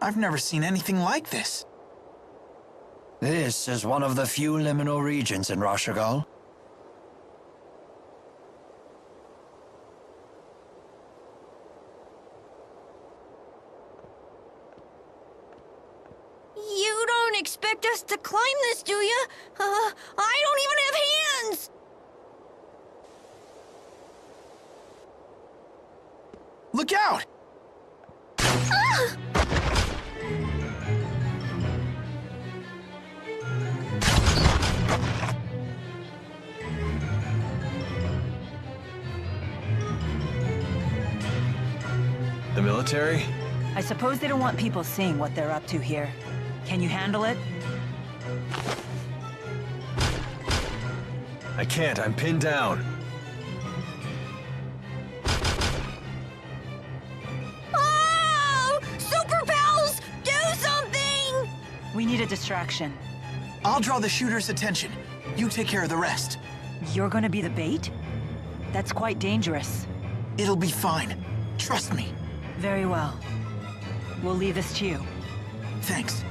I've never seen anything like this. This is one of the few liminal regions in Rashagal. You don't expect us to climb this, do you? I don't even have hands! Look out! Ah! The military? I suppose they don't want people seeing what they're up to here. Can you handle it? I can't, I'm pinned down. Oh! Super Pals! Do something! We need a distraction. I'll draw the shooter's attention. You take care of the rest. You're gonna be the bait? That's quite dangerous. It'll be fine. Trust me. Very well. We'll leave this to you. Thanks.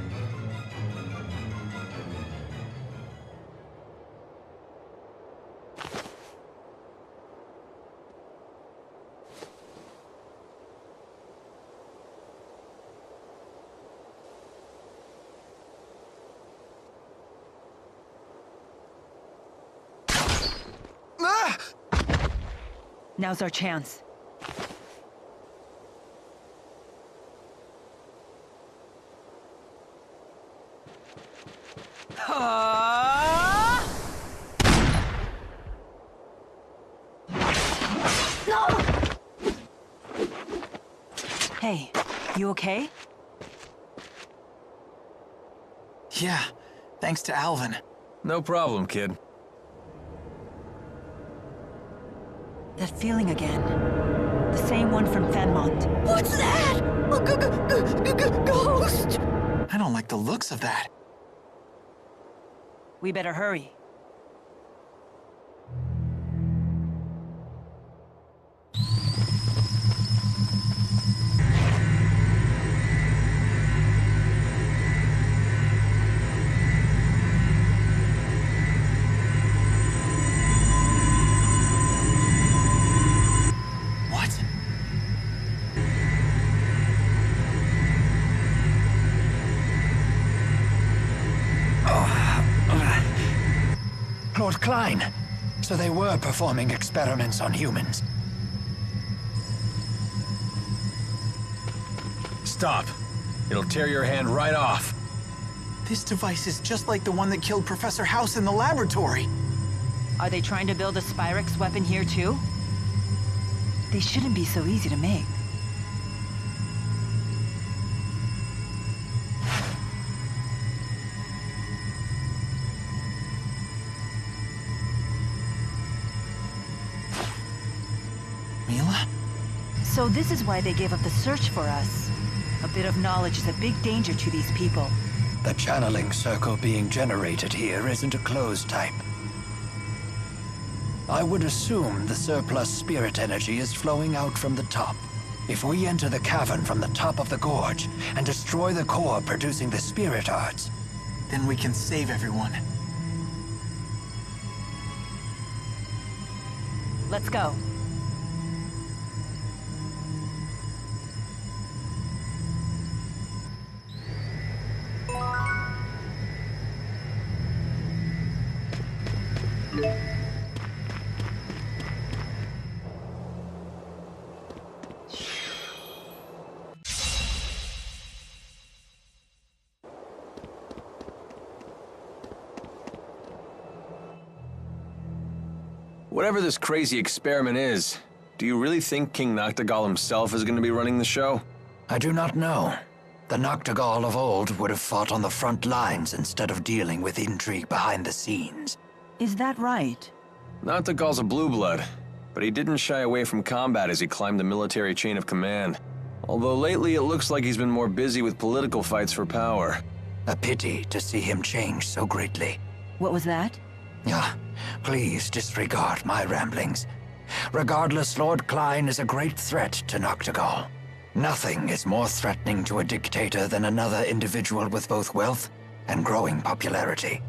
Ah! Now's our chance. No! Hey, you okay? Yeah, thanks to Alvin. No problem, kid. That feeling again. The same one from Fenmont. What's that? A ghost! I don't like the looks of that. We better hurry. What? Lord Klein, so they were performing experiments on humans. Stop. It'll tear your hand right off. This device is just like the one that killed Professor House in the laboratory. Are they trying to build a Spyrex weapon here too? They shouldn't be so easy to make. Milla? So this is why they gave up the search for us. A bit of knowledge is a big danger to these people. The channeling circle being generated here isn't a closed type. I would assume the surplus spirit energy is flowing out from the top. If we enter the cavern from the top of the gorge and destroy the core producing the spirit arts, Then we can save everyone. Let's go. Whatever this crazy experiment is, do you really think King Noctigal himself is going to be running the show? I do not know. The Noctigal of old would have fought on the front lines instead of dealing with intrigue behind the scenes. Is that right? Noctigal's a blue blood, but he didn't shy away from combat as he climbed the military chain of command. Although lately it looks like he's been more busy with political fights for power. A pity to see him change so greatly. What was that? Please disregard my ramblings. Regardless, Lord Klein is a great threat to Noctigal. Nothing is more threatening to a dictator than another individual with both wealth and growing popularity.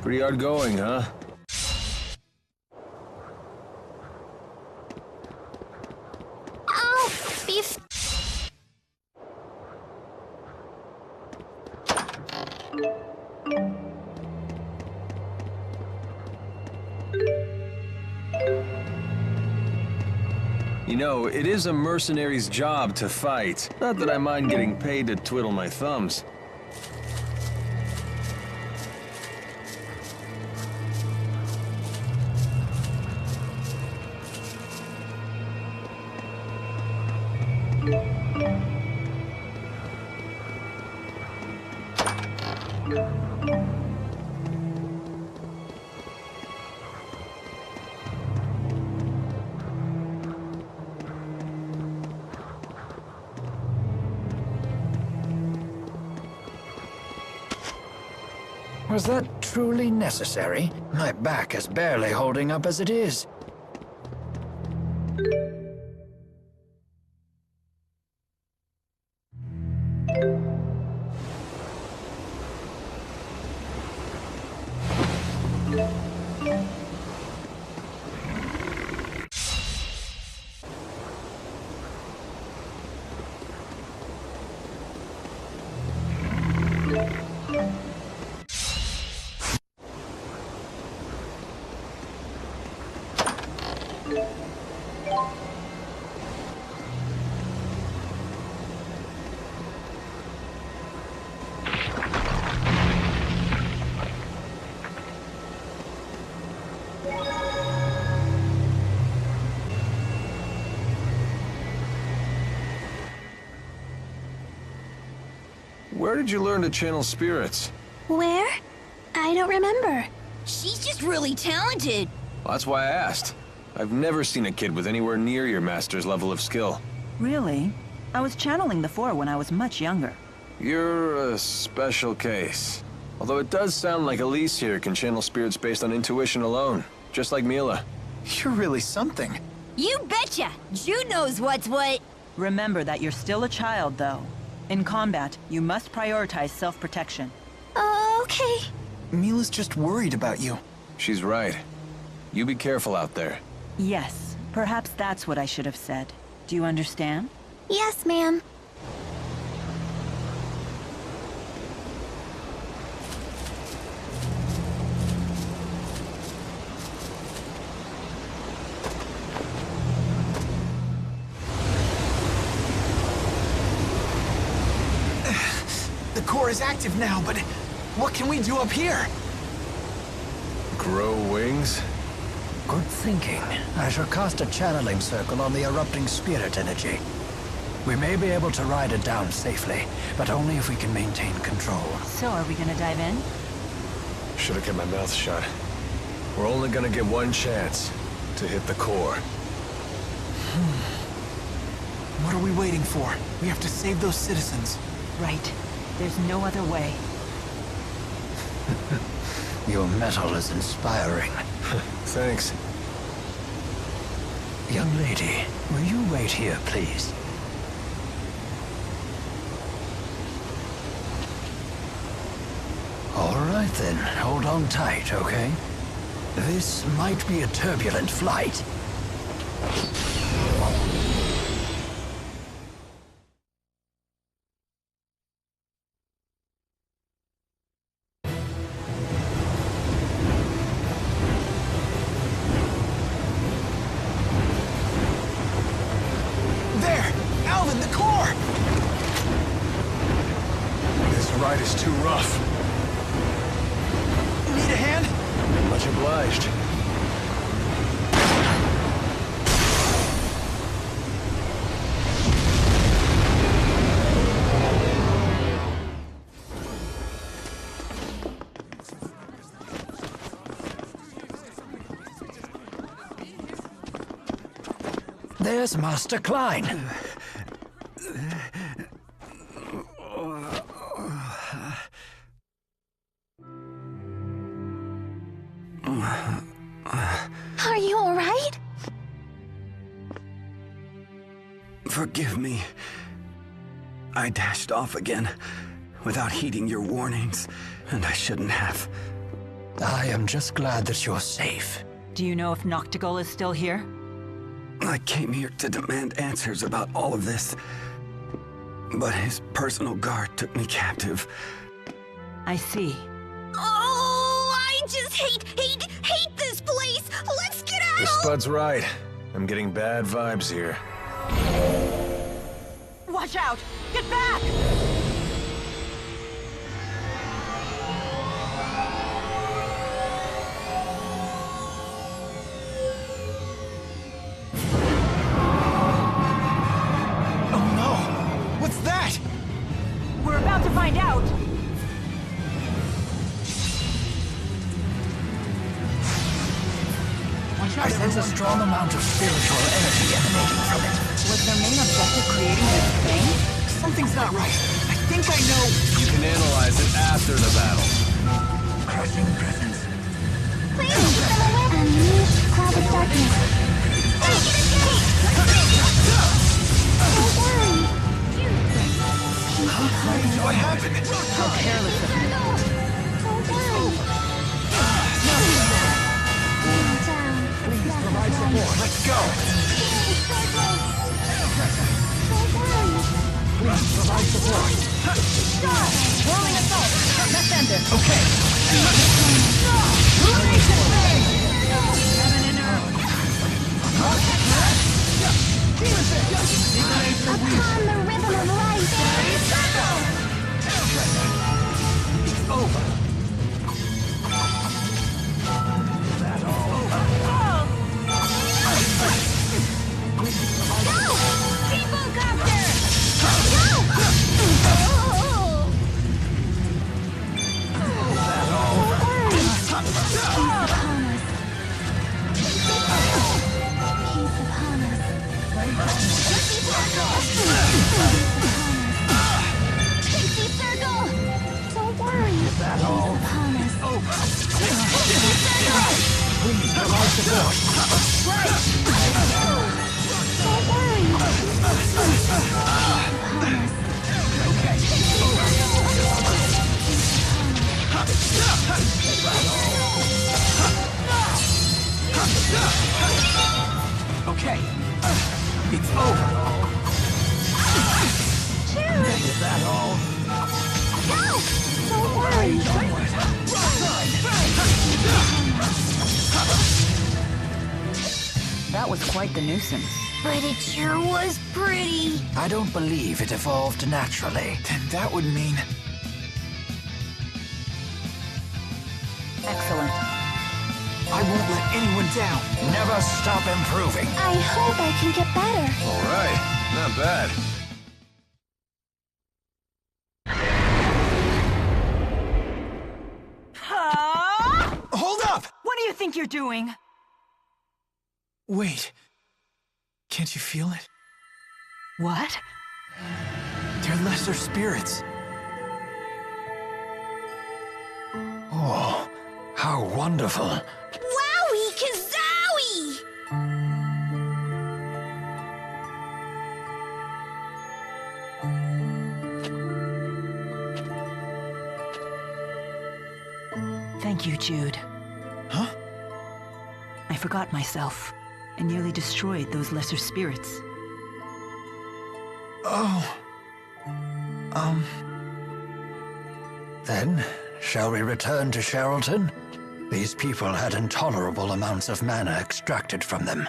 Pretty hard going, huh? Oh, beef. You know, it is a mercenary's job to fight. Not that I mind getting paid to twiddle my thumbs. Was that truly necessary? My back is barely holding up as it is. Where did you learn to channel spirits? Where? I don't remember. She's just really talented. Well, that's why I asked. I've never seen a kid with anywhere near your master's level of skill. Really? I was channeling the Four when I was much younger. You're a special case. Although it does sound like Elise here can channel spirits based on intuition alone, just like Milla. You're really something. You betcha! Jude knows what's what. Remember that you're still a child, though. In combat, you must prioritize self-protection. Okay. Mila's just worried about you. She's right. You be careful out there. Yes, perhaps that's what I should have said. Do you understand? Yes, ma'am. The core is active now, but what can we do up here? Grow wings? Good thinking. I shall cast a channeling circle on the erupting spirit energy. We may be able to ride it down safely, but only if we can maintain control. So, are we gonna dive in? Should have kept my mouth shut. We're only gonna get one chance to hit the core. What are we waiting for? We have to save those citizens. Right. There's no other way. Your metal is inspiring. Thanks. Young lady, will you wait here, please? All right then, hold on tight, okay? This might be a turbulent flight. There! Alvin, the core! This ride is too rough. Need a hand? Much obliged. Yes, Master Klein. Are you all right? Forgive me. I dashed off again, without heeding your warnings, and I shouldn't have. I am just glad that you're safe. Do you know if Noctigal is still here? I came here to demand answers about all of this, but his personal guard took me captive. I see. Oh, I just hate this place! Let's get out! The Spud's right. I'm getting bad vibes here. Watch out! Get back! Oh no! What's that? We're about to find out! I sense a strong amount of spiritual energy emanating from it. Was their main objective creating this thing? Something's not right. I think I know. You can analyze it after the battle. Crushing presence. Please keep them away! Unleash cloud of darkness. Don't worry. What happened? How careless of me. Don't worry. Let's go. Provide support. Whirling assault! Let's end this! Okay. Heaven and earth! Upon the rhythm of life. It's over. Okay. It's over. Is that all? Don't worry. That was quite the nuisance. But it sure was pretty. I don't believe it evolved naturally. Then that would mean... Excellent. I won't let anyone down. Never stop improving. I hope I can get better. All right. Not bad. Hold up! What do you think you're doing? Wait. Can't you feel it? What? They're lesser spirits. Oh, how wonderful. Wowie kazowie! Thank you, Jude. Huh? I forgot myself and nearly destroyed those lesser spirits. Oh. Then, shall we return to Sherrilton? These people had intolerable amounts of mana extracted from them.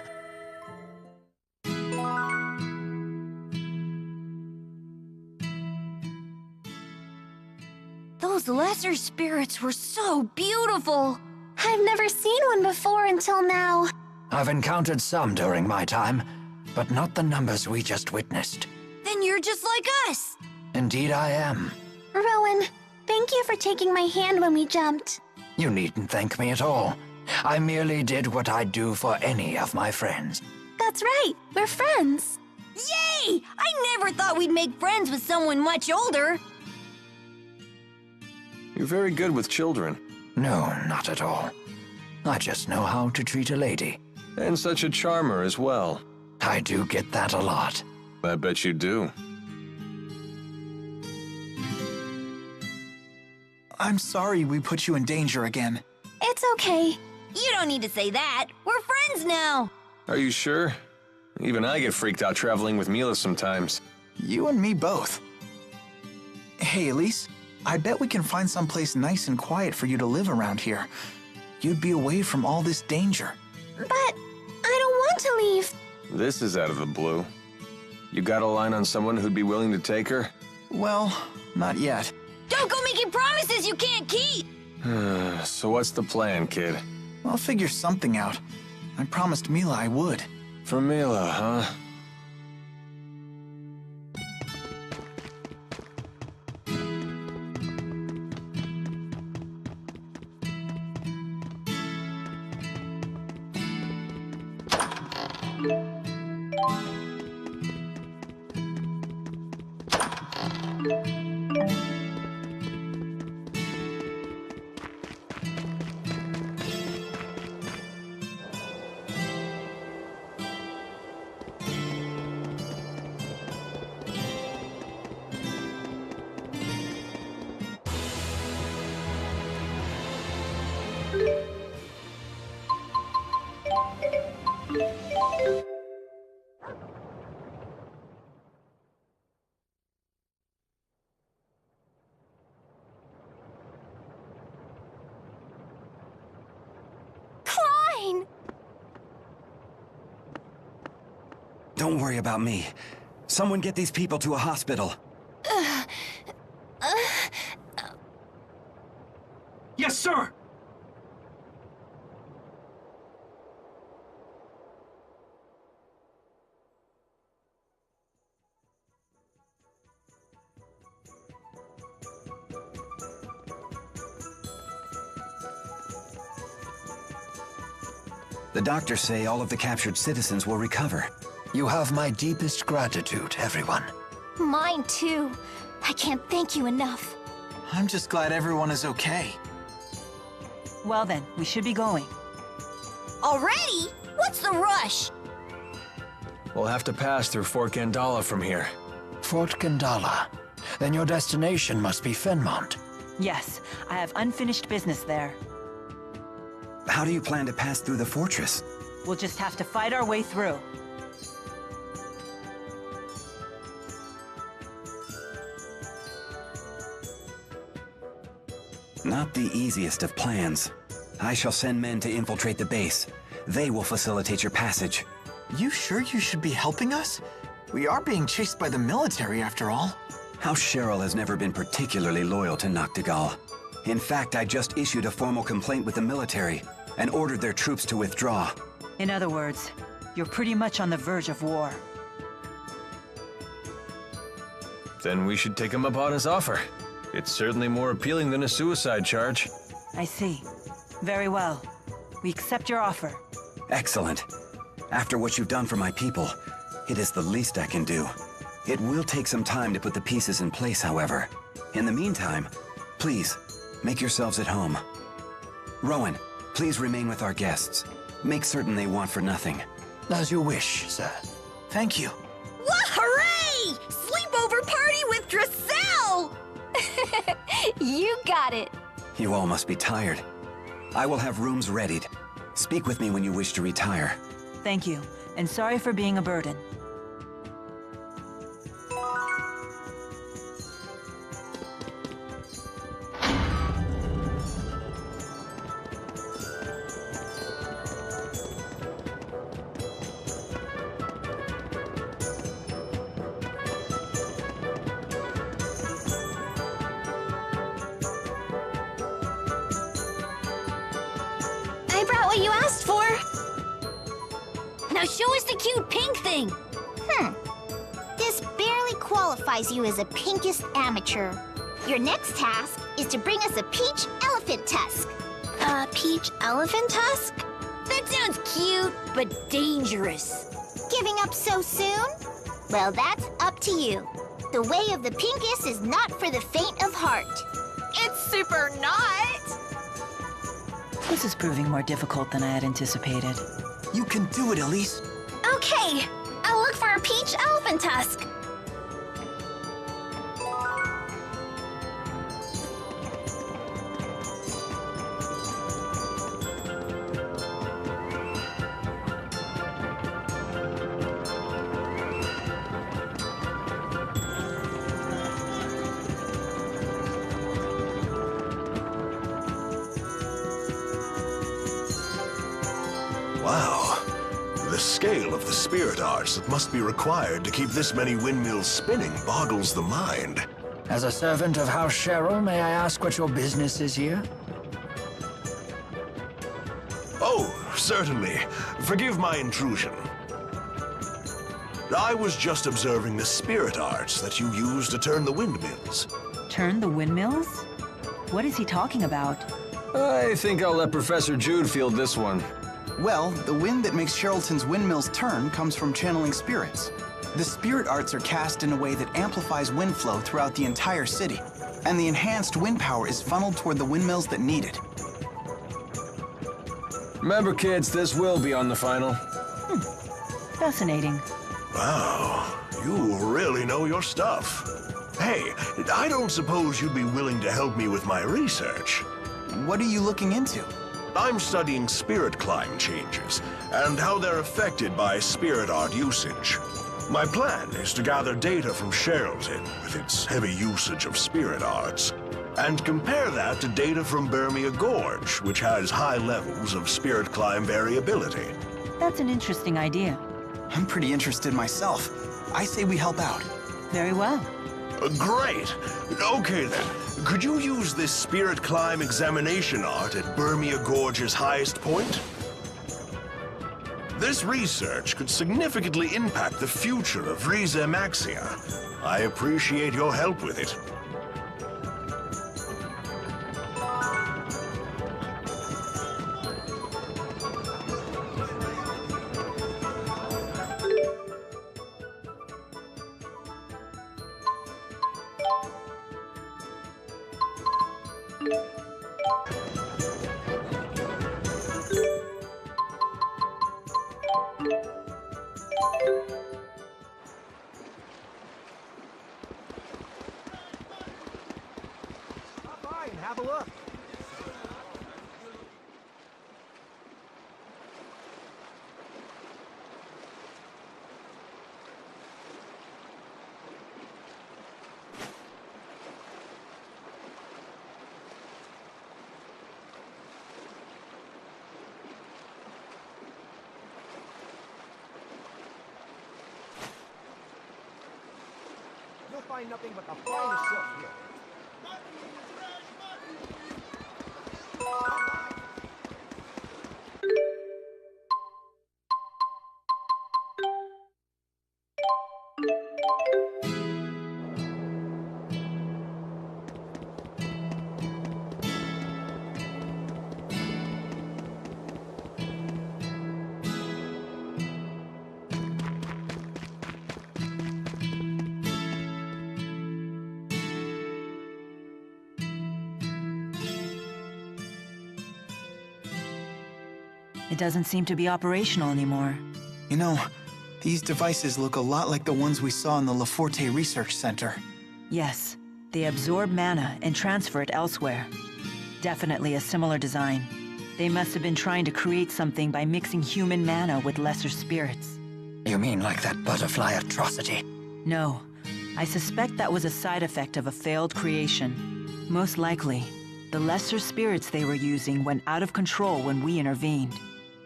Those lesser spirits were so beautiful. I've never seen one before until now. I've encountered some during my time, but not the numbers we just witnessed. Then you're just like us. Indeed I am. Rowan, thank you for taking my hand when we jumped. You needn't thank me at all. I merely did what I'd do for any of my friends. That's right. We're friends. Yay! I never thought we'd make friends with someone much older. You're very good with children. No, not at all. I just know how to treat a lady. And such a charmer as well. I do get that a lot. I bet you do. I'm sorry we put you in danger again. It's okay. You don't need to say that. We're friends now. Are you sure? Even I get freaked out traveling with Milla sometimes. You and me both. Hey, Elise, I bet we can find someplace nice and quiet for you to live around here. You'd be away from all this danger. But I don't want to leave. This is out of the blue. You got a line on someone who'd be willing to take her? Well, not yet. Don't go making promises you can't keep. So what's the plan, kid? I'll figure something out. I promised Milla I would. For Milla, huh? Don't worry about me. Someone get these people to a hospital. Yes, sir! The doctors say all of the captured citizens will recover. You have my deepest gratitude, everyone. Mine too. I can't thank you enough. I'm just glad everyone is okay. Well then, we should be going. Already? What's the rush? We'll have to pass through Fort Gandala from here. Fort Gandala. Then your destination must be Fenmont. Yes, I have unfinished business there. How do you plan to pass through the fortress? We'll just have to fight our way through. Not the easiest of plans. I shall send men to infiltrate the base. They will facilitate your passage. You sure you should be helping us? We are being chased by the military after all. House Cheryl has never been particularly loyal to Noctigal. In fact, I just issued a formal complaint with the military and ordered their troops to withdraw. In other words, you're pretty much on the verge of war. Then we should take him up on his offer. It's certainly more appealing than a suicide charge. I see. Very well. We accept your offer. Excellent. After what you've done for my people, it is the least I can do. It will take some time to put the pieces in place, however. In the meantime, please, make yourselves at home. Rowan, please remain with our guests. Make certain they want for nothing. As you wish, sir. Thank you. What? Hooray! Sleepover party with Dressel! You got it. You all must be tired. I will have rooms readied. Speak with me when you wish to retire. Thank you, and sorry for being a burden. I brought what you asked for. Now show us the cute pink thing. This barely qualifies you as a pinkest amateur. Your next task is to bring us a peach elephant tusk. A peach elephant tusk? That sounds cute, but dangerous. Giving up so soon? Well, that's up to you. The way of the Pinkus is not for the faint of heart. It's super not! This is proving more difficult than I had anticipated. You can do it, Elise. Okay, I'll look for a peach elephant tusk. Wow. The scale of the spirit arts that must be required to keep this many windmills spinning boggles the mind. As a servant of House Cheryl, may I ask what your business is here? Oh, certainly. Forgive my intrusion. I was just observing the spirit arts that you use to turn the windmills. Turn the windmills? What is he talking about? I think I'll let Professor Jude field this one. Well, the wind that makes Sherrilton's windmills turn comes from channeling spirits. The spirit arts are cast in a way that amplifies wind flow throughout the entire city, and the enhanced wind power is funneled toward the windmills that need it. Remember, kids, this will be on the final. Fascinating. Wow, you really know your stuff. Hey, I don't suppose you'd be willing to help me with my research. What are you looking into? I'm studying spirit climb changes and how they're affected by spirit art usage. My plan is to gather data from Sherrilton with its heavy usage of spirit arts and compare that to data from Bermia Gorge, which has high levels of spirit climb variability. That's an interesting idea. I'm pretty interested myself. I say we help out. Very well. Great. Okay then. Could you use this spirit climb examination art at Bermia Gorge's highest point? This research could significantly impact the future of Riza Maxia. I appreciate your help with it. Have a look. You'll find nothing but the finest silk here. It doesn't seem to be operational anymore. You know, these devices look a lot like the ones we saw in the Laforte Research Center. Yes, they absorb mana and transfer it elsewhere. Definitely a similar design. They must have been trying to create something by mixing human mana with lesser spirits. You mean like that butterfly atrocity? No, I suspect that was a side effect of a failed creation. Most likely, the lesser spirits they were using went out of control when we intervened.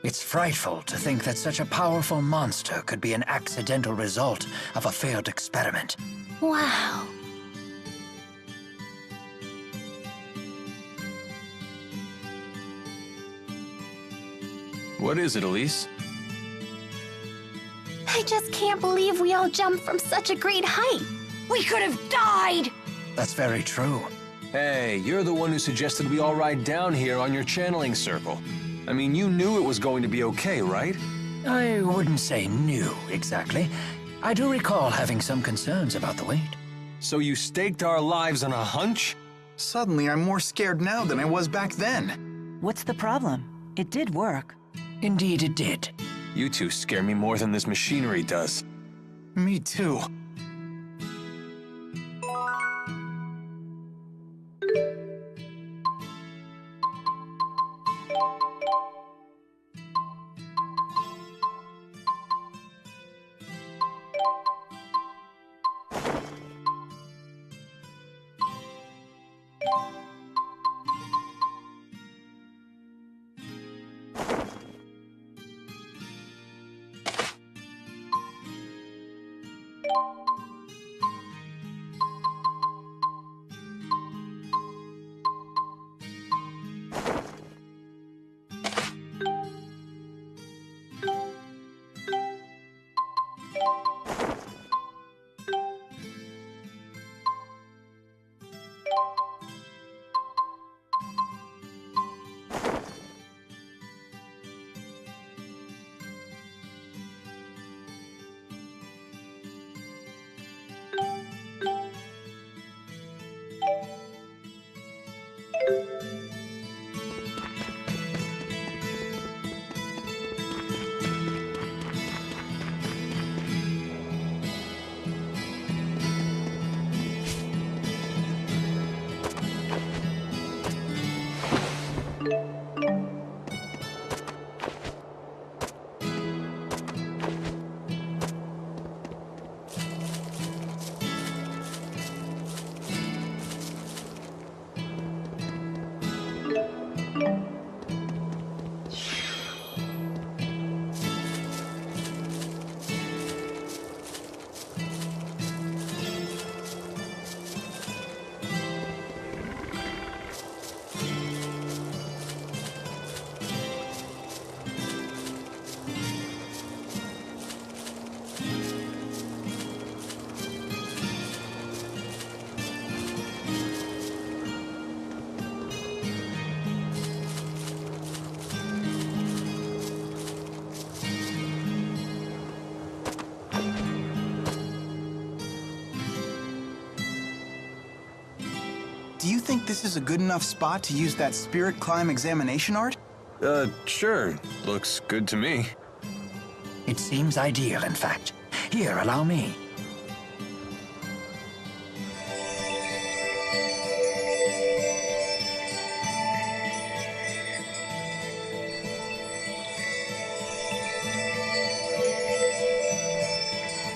It's frightful to think that such a powerful monster could be an accidental result of a failed experiment. Wow. What is it, Elise? I just can't believe we all jumped from such a great height. We could have died! That's very true. Hey, you're the one who suggested we all ride down here on your channeling circle. I mean, you knew it was going to be okay, right? I wouldn't say new, exactly. I do recall having some concerns about the weight. So you staked our lives on a hunch? Suddenly, I'm more scared now than I was back then. What's the problem? It did work. Indeed it did. You two scare me more than this machinery does. Me too. Do you think this is a good enough spot to use that spirit climb examination art? Sure. Looks good to me. It seems ideal, in fact. Here, allow me.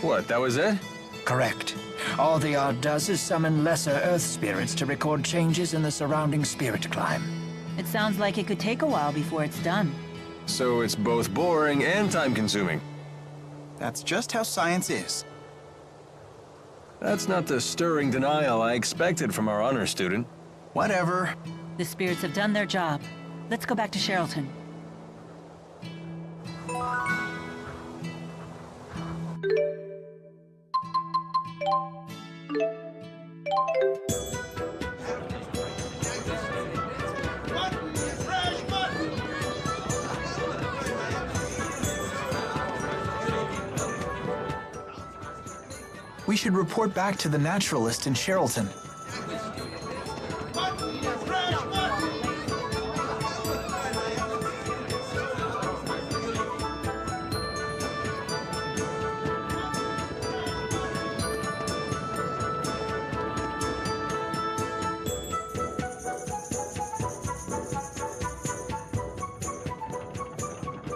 What, that was it? Correct. All the art does is summon lesser Earth spirits to record changes in the surrounding spirit climb. It sounds like it could take a while before it's done. So it's both boring and time-consuming. That's just how science is. That's not the stirring denial I expected from our honor student. Whatever. The spirits have done their job. Let's go back to Sherrilton. We should report back to the naturalist in Sherrilton.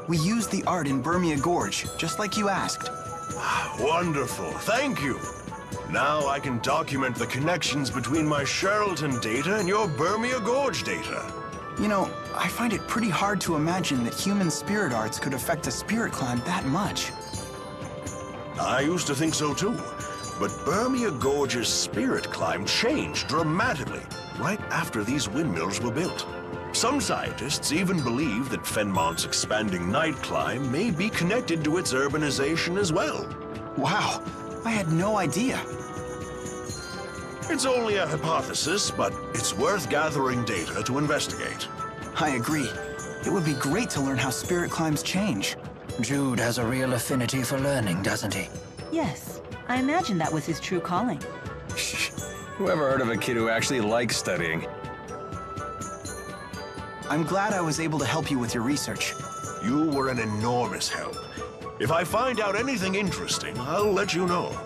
We used the art in Bermia Gorge, just like you asked. Wonderful, thank you. Now I can document the connections between my Sherrilton data and your Bermia Gorge data. You know, I find it pretty hard to imagine that human spirit arts could affect a spirit climb that much. I used to think so too, but Bermia Gorge's spirit climb changed dramatically right after these windmills were built. Some scientists even believe that Fenmont's expanding night climb may be connected to its urbanization as well. Wow, I had no idea. It's only a hypothesis, but it's worth gathering data to investigate. I agree. It would be great to learn how spirit climbs change. Jude has a real affinity for learning, doesn't he? Yes, I imagine that was his true calling. Whoever heard of a kid who actually likes studying? I'm glad I was able to help you with your research. You were an enormous help. If I find out anything interesting, I'll let you know.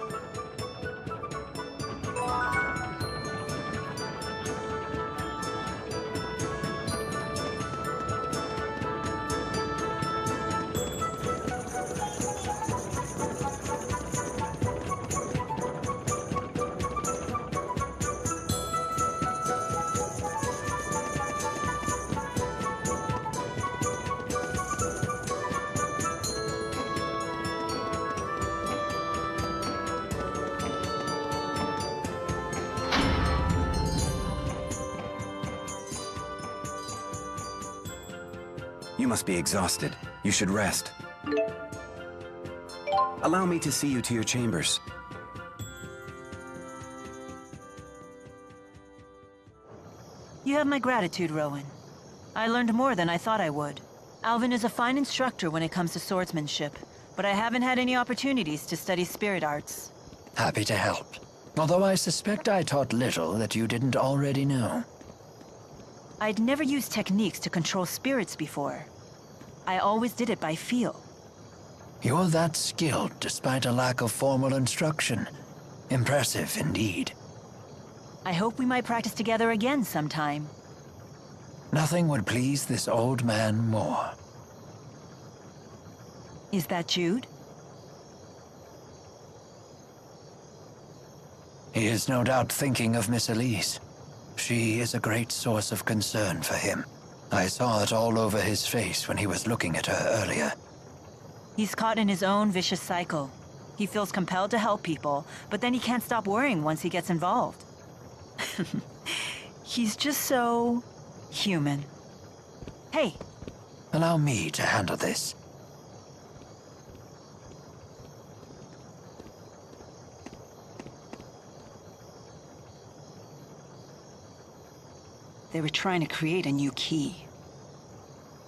You must be exhausted. You should rest. Allow me to see you to your chambers. You have my gratitude, Rowan. I learned more than I thought I would. Alvin is a fine instructor when it comes to swordsmanship, but I haven't had any opportunities to study spirit arts. Happy to help. Although I suspect I taught little that you didn't already know. I'd never used techniques to control spirits before. I always did it by feel. You're that skilled despite a lack of formal instruction. Impressive indeed. I hope we might practice together again sometime. Nothing would please this old man more. Is that Jude? He is no doubt thinking of Miss Elise. She is a great source of concern for him. I saw it all over his face when he was looking at her earlier. He's caught in his own vicious cycle. He feels compelled to help people, but then he can't stop worrying once he gets involved. He's just so... human. Hey! Allow me to handle this. They were trying to create a new key.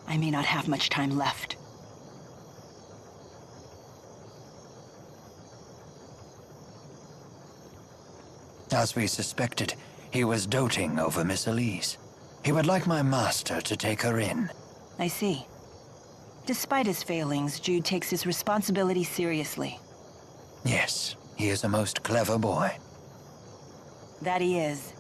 I may not have much time left. As we suspected, he was doting over Miss Elise. He would like my master to take her in. I see. Despite his failings, Jude takes his responsibility seriously. Yes, he is a most clever boy. That he is.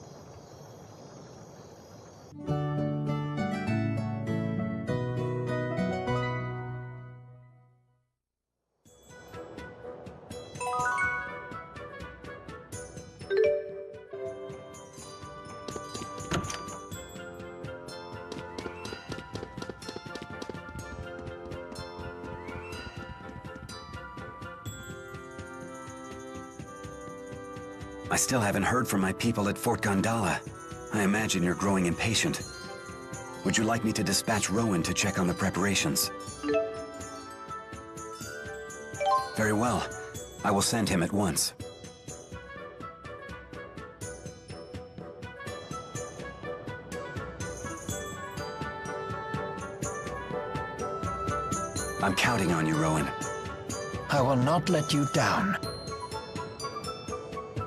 I still haven't heard from my people at Fort Gondala. I imagine you're growing impatient. Would you like me to dispatch Rowan to check on the preparations? Very well. I will send him at once. I'm counting on you, Rowan. I will not let you down.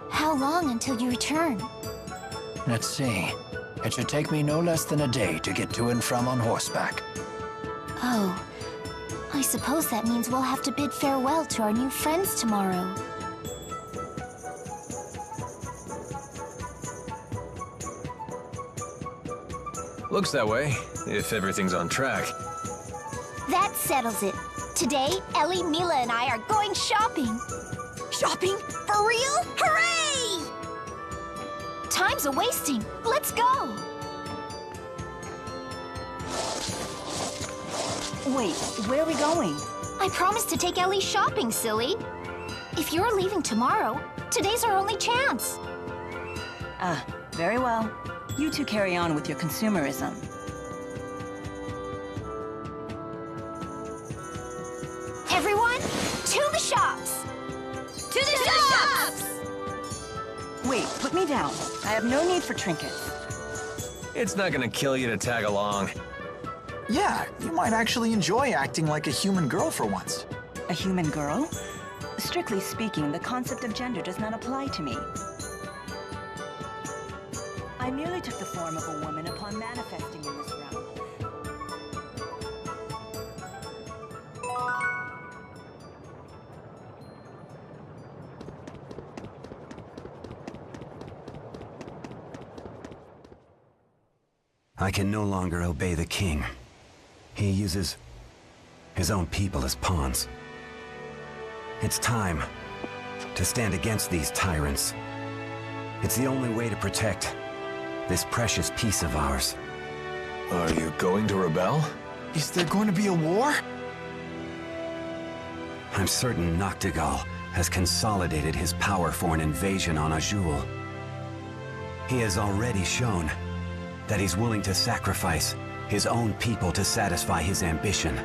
How long until you return? Let's see. It should take me no less than a day to get to and from on horseback. Oh, I suppose that means we'll have to bid farewell to our new friends tomorrow. Looks that way, if everything's on track. That settles it. Today, Ellie, Milla, and I are going shopping. Shopping? For real? Hooray! Time's a-wasting. Let's go! Wait, where are we going? I promised to take Ellie shopping, silly. If you're leaving tomorrow, today's our only chance. Ah, very well. You two carry on with your consumerism. Everyone, to the shops! To the shops! Wait, put me down. I have no need for trinkets. It's not gonna kill you to tag along. Yeah, you might actually enjoy acting like a human girl for once. A human girl? Strictly speaking, the concept of gender does not apply to me. I merely took the form of a woman upon manifesting in this realm. I can no longer obey the king. He uses his own people as pawns. It's time to stand against these tyrants. It's the only way to protect this precious piece of ours. Are you going to rebel? Is there going to be a war? I'm certain Noctigal has consolidated his power for an invasion on Azul. He has already shown that he's willing to sacrifice his own people to satisfy his ambition.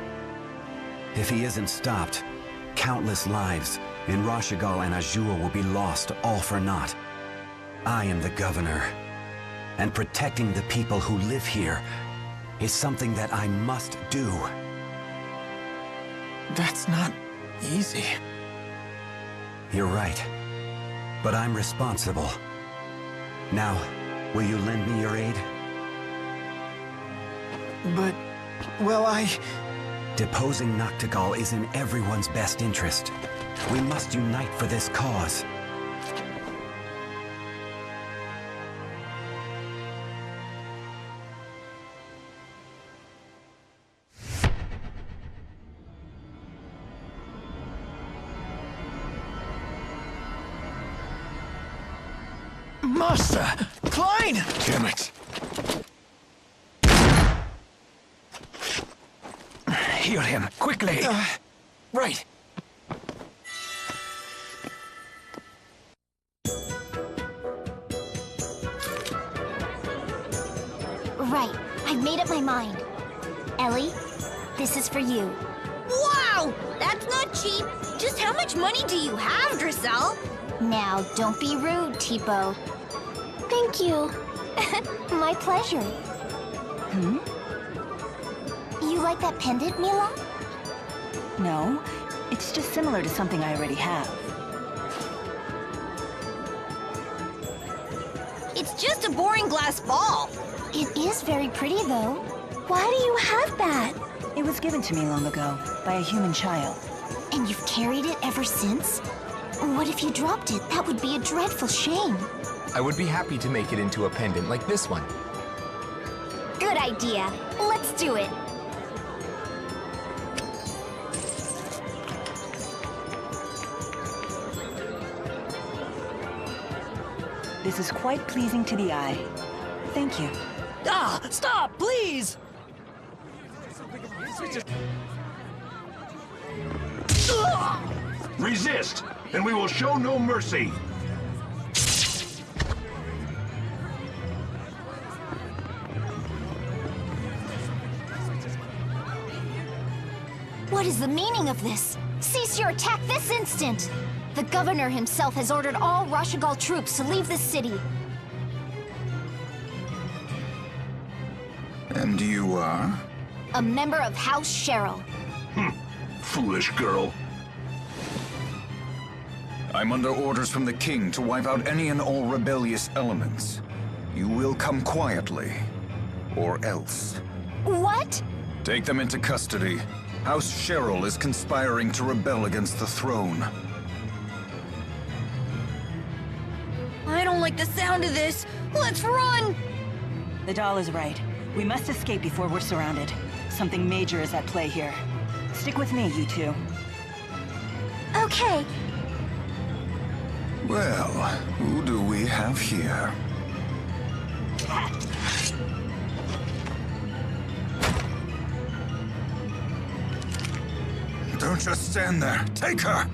If he isn't stopped, countless lives in Rashigal and Azul will be lost all for naught. I am the governor, and protecting the people who live here is something that I must do. That's not easy. You're right, but I'm responsible. Now, will you lend me your aid? But, well, Deposing Noctigal is in everyone's best interest. We must unite for this cause. Master! Klein! Damn it. Heal him, quickly! Right. Right. I've made up my mind. Ellie, this is for you. Wow! That's not cheap. Just how much money do you have, Drissel? Now, don't be rude, Tipo. Thank you. My pleasure. You like that pendant, Milla? No, it's just similar to something I already have. It's just a boring glass ball. It is very pretty, though. Why do you have that? It was given to me long ago by a human child. And you've carried it ever since? What if you dropped it? That would be a dreadful shame. I would be happy to make it into a pendant like this one. Good idea. Let's do it. This is quite pleasing to the eye. Thank you. Ah! Stop, please! Resist, and we will show no mercy. What is the meaning of this? Cease your attack this instant! The governor himself has ordered all Rashigal troops to leave the city. And you are? A member of House Cheryl. Foolish girl. I'm under orders from the king to wipe out any and all rebellious elements. You will come quietly, or else. What? Take them into custody. House Cheryl is conspiring to rebel against the throne. I don't like the sound of this. Let's run! The doll is right. We must escape before we're surrounded. Something major is at play here. Stick with me, you two. Okay. Well, who do we have here? Don't just stand there. Take her!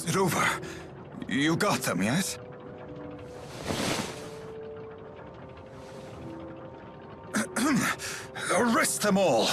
Is it over? You got them, yes? Arrest them all!